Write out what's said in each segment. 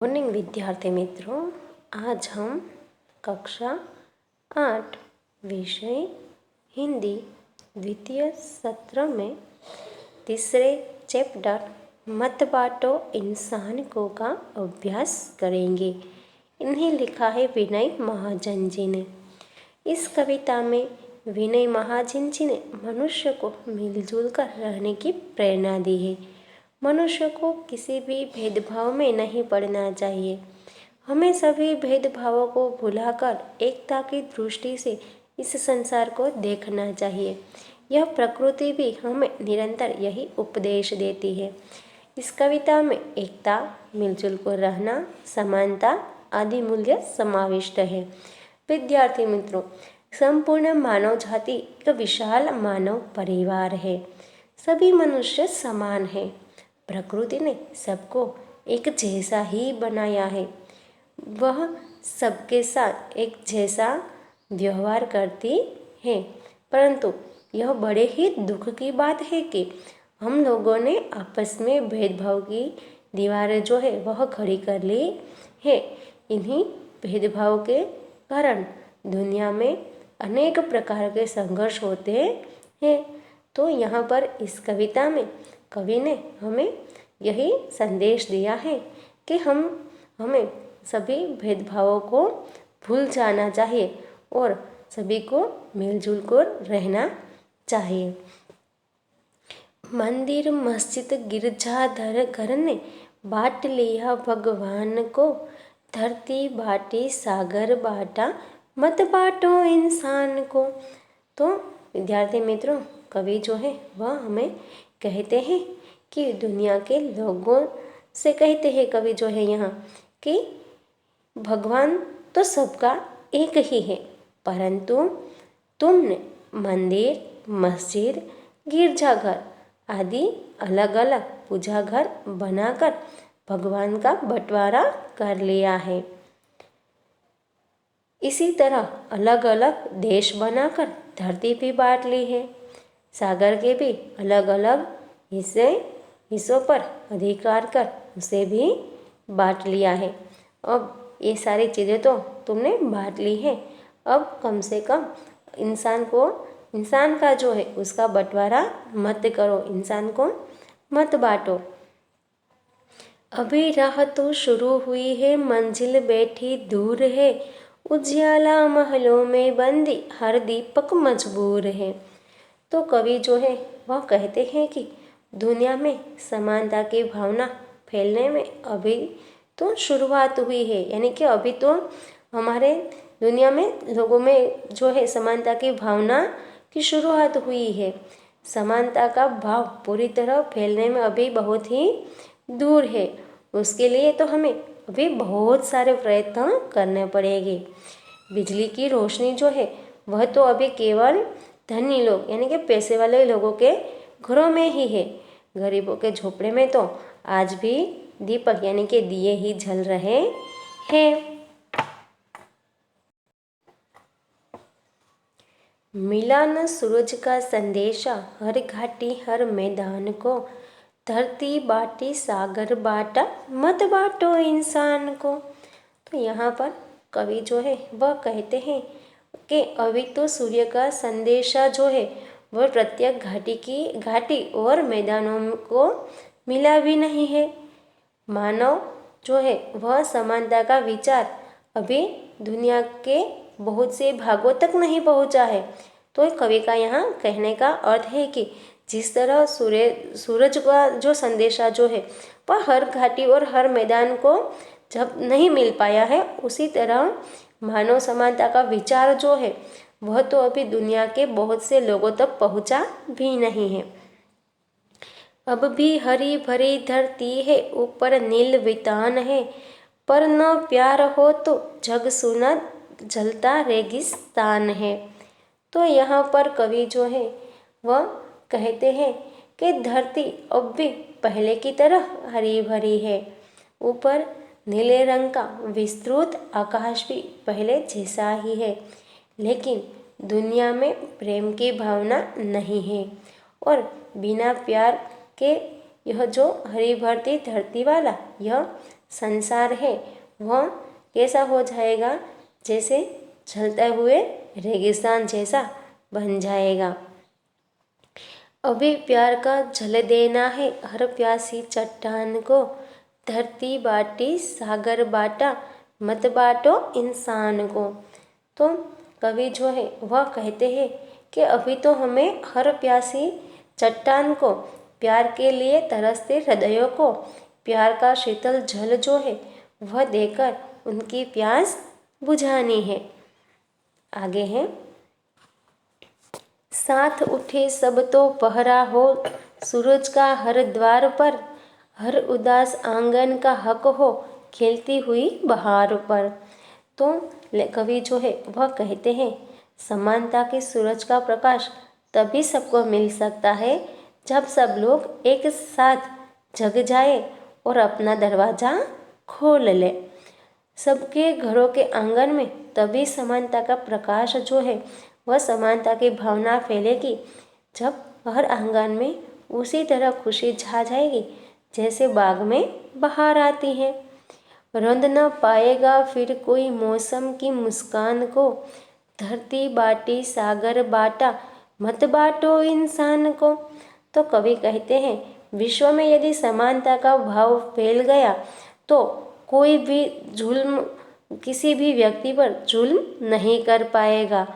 Morning विद्यार्थी मित्रों, आज हम कक्षा 8 विषय हिंदी द्वितीय सत्र में तीसरे चैप्टर मत बांटो इंसान को का अभ्यास करेंगे। इन्हें लिखा है विनय महाजन जी ने। इस कविता में विनय महाजन जी ने मनुष्य को मिलजुल कर रहने की प्रेरणा दी है। मनुष्य को किसी भी भेदभाव में नहीं पड़ना चाहिए। हमें सभी भेदभावों को भुलाकर एकता की दृष्टि से इस संसार को देखना चाहिए। यह प्रकृति भी हमें निरंतर यही उपदेश देती है। इस कविता में एकता, मिलजुल कर रहना, समानता आदि मूल्य समाविष्ट है। विद्यार्थी मित्रों, संपूर्ण मानव जाति एक विशाल मानव परिवार है। सभी मनुष्य समान हैं। प्रकृति ने सबको एक जैसा ही बनाया है। वह सबके साथ एक जैसा व्यवहार करती है, परंतु यह बड़े ही दुख की बात है कि हम लोगों ने आपस में भेदभाव की दीवारें जो है वह खड़ी कर ली है। इन्हीं भेदभाव के कारण दुनिया में अनेक प्रकार के संघर्ष होते हैं। तो यहाँ पर इस कविता में कवि ने हमें यही संदेश दिया है कि हमें सभी भेदभावों को भूल जाना चाहिए और सभी को मिलजुल कर रहना चाहिए। मंदिर, मस्जिद, गिरजाघर घर ने बांट लिया भगवान को, धरती बांटी सागर बांटा, मत बांटो इंसान को। तो विद्यार्थी मित्रों, कवि जो है वह हमें कहते हैं कि दुनिया के लोगों से कहते हैं कवि जो है यहाँ कि भगवान तो सबका एक ही है, परंतु तुमने मंदिर, मस्जिद, गिरजाघर आदि अलग अलग पूजा घर बनाकर भगवान का बंटवारा कर लिया है। इसी तरह अलग अलग देश बनाकर धरती भी बांट ली है। सागर के भी अलग अलग हिस्सों पर अधिकार कर उसे भी बांट लिया है। अब ये सारी चीज़ें तो तुमने बांट ली है, अब कम से कम इंसान का जो है उसका बंटवारा मत करो, इंसान को मत बांटो। अभी राह तो शुरू हुई है, मंजिल बैठी दूर है, उजियाला महलों में बंदी हर दीपक मजबूर है। तो कवि जो है वह कहते हैं कि दुनिया में समानता की भावना फैलने में अभी तो शुरुआत हुई है, यानी कि अभी तो हमारे दुनिया में लोगों में जो है समानता की भावना की शुरुआत हुई है। समानता का भाव पूरी तरह फैलने में अभी बहुत ही दूर है। उसके लिए तो हमें अभी बहुत सारे प्रयत्न करने पड़ेंगे। बिजली की रोशनी जो है वह तो अभी केवल धनी लोग यानी कि पैसे वाले लोगों के घरों में ही है। गरीबों के झोपड़े में तो आज भी दीपक यानी कि दिए ही जल रहे हैं। मिला न सूरज का संदेशा, हर घाटी हर मैदान को, धरती बांटी सागर बांटा, मत बांटो इंसान को। तो यहाँ पर कवि जो है वह कहते हैं कि अभी तो सूर्य का संदेशा जो है वह प्रत्येक घाटी और मैदानों को मिला भी नहीं है। मानव जो है वह समानता का विचार अभी दुनिया के बहुत से भागों तक नहीं पहुंचा है। तो कवि का यहाँ कहने का अर्थ है कि जिस तरह सूरज का जो संदेशा जो है वह हर घाटी और हर मैदान को जब नहीं मिल पाया है, उसी तरह मानव समानता का विचार जो है वह तो अभी दुनिया के बहुत से लोगों तक पहुंचा भी नहीं है। अब भी हरी भरी धरती है, ऊपर नील वितान है, पर न प्यार हो तो जग सुना जलता रेगिस्तान है। तो यहाँ पर कवि जो है वह कहते हैं कि धरती अब भी पहले की तरह हरी भरी है, ऊपर नीले रंग का विस्तृत आकाश भी पहले जैसा ही है, लेकिन दुनिया में प्रेम की भावना नहीं है और बिना प्यार के यह जो हरी भरी धरती वाला यह संसार है वह कैसा हो जाएगा, जैसे जलते हुए रेगिस्तान जैसा बन जाएगा। अभी प्यार का जल देना है हर प्यासी चट्टान को, धरती बाटी सागर बाटा मत बाटो इंसान को। तो कवि जो है वह कहते हैं कि अभी तो हमें हर प्यासी चट्टान को, प्यार के लिए तरसते हृदयों को प्यार का शीतल जल जो है वह देकर उनकी प्यास बुझानी है। आगे है, साथ उठे सब तो पहरा हो, सूरज का हर द्वार पर, हर उदास आंगन का हक हो, खिलती हुई बहार पर। तो कवि जो है वह कहते हैं समानता के सूरज का प्रकाश तभी सबको मिल सकता है जब सब लोग एक साथ जग जाए और अपना दरवाज़ा खोल ले। सबके घरों के आंगन में तभी समानता का प्रकाश जो है वह समानता की भावना फैलेगी जब हर आंगन में उसी तरह खुशी छा जाएगी जैसे बाग में बहार आती है। रंग न पाएगा फिर कोई मौसम की मुस्कान को, धरती बाटी सागर बाटा मत बाटो इंसान को। तो कवि कहते हैं विश्व में यदि समानता का भाव फैल गया तो कोई भी जुल्म, किसी भी व्यक्ति पर जुल्म नहीं कर पाएगा।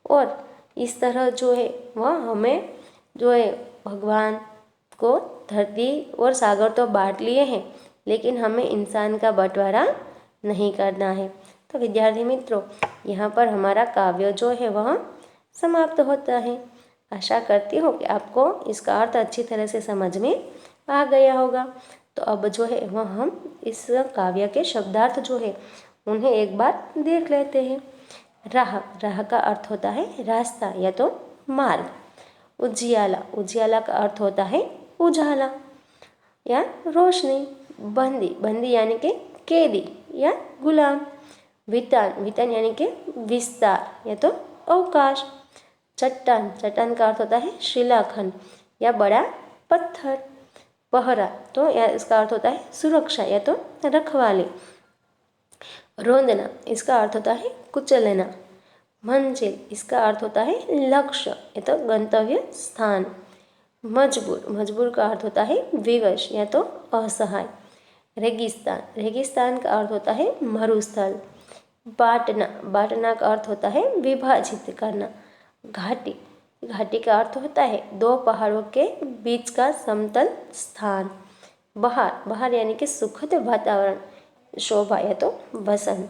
और इस तरह जो है वह हमें जो है भगवान को धरती और सागर तो बांट लिए हैं, लेकिन हमें इंसान का बंटवारा नहीं करना है। तो विद्यार्थी मित्रों, यहाँ पर हमारा काव्य जो है वह समाप्त होता है। आशा करती हूँ कि आपको इसका अर्थ अच्छी तरह से समझ में आ गया होगा। तो अब जो है वह हम इस काव्य के शब्दार्थ जो है उन्हें एक बार देख लेते हैं। राह, राह का अर्थ होता है रास्ता या तो मार्ग। उजियाला, उजियाला का अर्थ होता है उजाला या रोशनी। बंदी, बंदी यानी कि कैदी या गुलाम। वितान, वितान यानी कि विस्तार या तो अवकाश। चट्टान, चट्टान का अर्थ होता है शिलाखंड या बड़ा पत्थर। पहरा, तो या इसका अर्थ होता है सुरक्षा या तो रखवाली। रोंदना, इसका अर्थ होता है कुचलना। मंजिल, इसका अर्थ होता है लक्ष्य या तो गंतव्य स्थान। मजबूर, मजबूर का अर्थ होता है विवश या तो असहाय। रेगिस्तान, रेगिस्तान का अर्थ होता है मरुस्थल। बाटना, बाटना का अर्थ होता है विभाजित करना। घाटी, घाटी का अर्थ होता है दो पहाड़ों के बीच का समतल स्थान। बहार, बहार यानी कि सुखद वातावरण, शोभा या तो बसंत।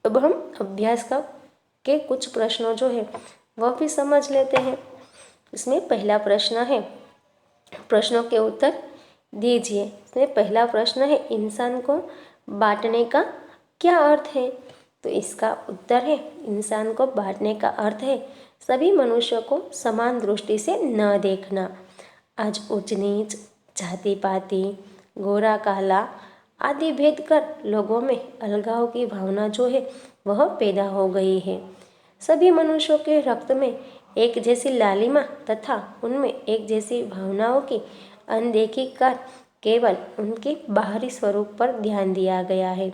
अब हम अभ्यास का के कुछ प्रश्नों जो है वह भी समझ लेते हैं। इसमें पहला प्रश्न है, प्रश्नों के उत्तर दीजिए। इसमें पहला प्रश्न है इंसान को बांटने का क्या अर्थ है। तो इसका उत्तर है इंसान को बांटने का अर्थ है सभी मनुष्यों को समान दृष्टि से न देखना। आज ऊंच नीच, जाति पाति, गोरा काला आदि भेद कर लोगों में अलगाव की भावना जो है वह पैदा हो गई है। सभी मनुष्यों के रक्त में एक जैसी लालिमा तथा उनमें एक जैसी भावनाओं की अनदेखी कर केवल उनके बाहरी स्वरूप पर ध्यान दिया गया है।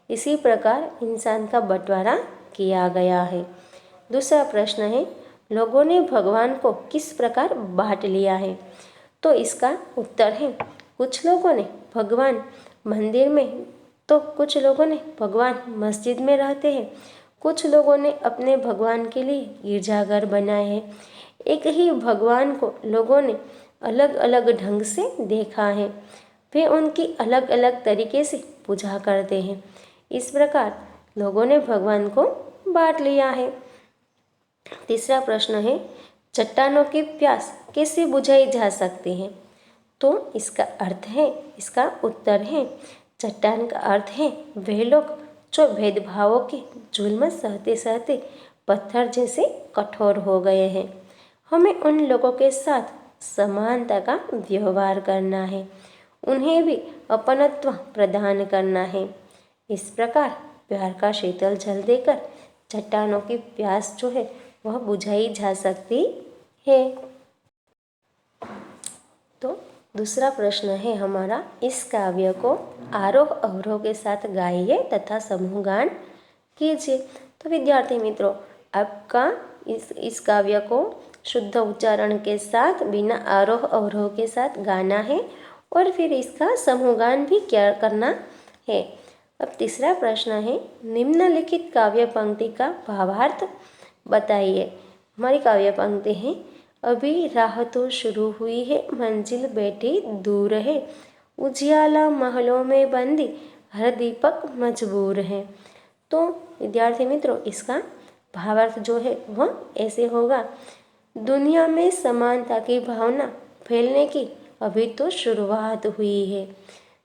इसी प्रकार इंसान का बंटवारा किया गया है। दूसरा प्रश्न है लोगों ने भगवान को किस प्रकार बांट लिया है। तो इसका उत्तर है कुछ लोगों ने भगवान मंदिर में, तो कुछ लोगों ने भगवान मस्जिद में रहते हैं। कुछ लोगों ने अपने भगवान के लिए गिरजाघर बनाए हैं। एक ही भगवान को लोगों ने अलग अलग ढंग से देखा है, वे उनकी अलग अलग तरीके से पूजा करते हैं। इस प्रकार लोगों ने भगवान को बांट लिया है। तीसरा प्रश्न है चट्टानों की प्यास कैसे बुझाई जा सकती है। तो इसका अर्थ है, इसका उत्तर है चट्टान का अर्थ है वे लोग जो भेदभावों के जुल्म सहते सहते पत्थर जैसे कठोर हो गए हैं। हमें उन लोगों के साथ समानता का व्यवहार करना है, उन्हें भी अपनत्व प्रदान करना है। इस प्रकार प्यार का शीतल जल देकर चट्टानों की प्यास जो है वह बुझाई जा सकती है। तो दूसरा प्रश्न है हमारा, इस काव्य को आरोह अवरोह के साथ गाइए तथा समूह गान कीजिए। तो विद्यार्थी मित्रों, आपका इस काव्य को शुद्ध उच्चारण के साथ बिना आरोह अवरोह के साथ गाना है और फिर इसका समूह गान भी क्या करना है। अब तीसरा प्रश्न है, निम्नलिखित काव्य पंक्ति का भावार्थ बताइए। हमारी काव्य पंक्ति है, अभी राह तो शुरू हुई है, मंजिल बैठी दूर है, उजियाला महलों में बंदी, हर दीपक मजबूर है। तो विद्यार्थी मित्रों, इसका भावार्थ जो है वह ऐसे होगा, दुनिया में समानता की भावना फैलने की अभी तो शुरुआत हुई है।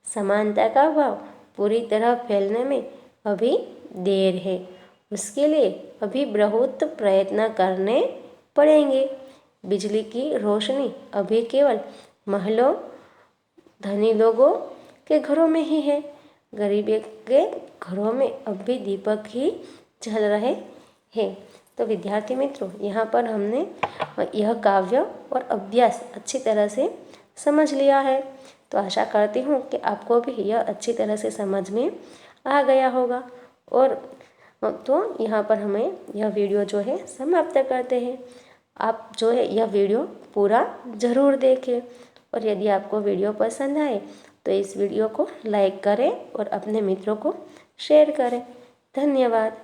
समानता का भाव पूरी तरह फैलने में अभी देर है, उसके लिए अभी बहुत प्रयत्न करने पड़ेंगे। बिजली की रोशनी अभी केवल महलों, धनी लोगों के घरों में ही है, गरीबों के घरों में अब भी दीपक ही जल रहे हैं। तो विद्यार्थी मित्रों, यहाँ पर हमने यह काव्य और अभ्यास अच्छी तरह से समझ लिया है। तो आशा करती हूँ कि आपको भी यह अच्छी तरह से समझ में आ गया होगा। और तो यहाँ पर हमें यह वीडियो जो है समाप्त करते हैं। आप जो है यह वीडियो पूरा ज़रूर देखें और यदि आपको वीडियो पसंद आए तो इस वीडियो को लाइक करें और अपने मित्रों को शेयर करें। धन्यवाद।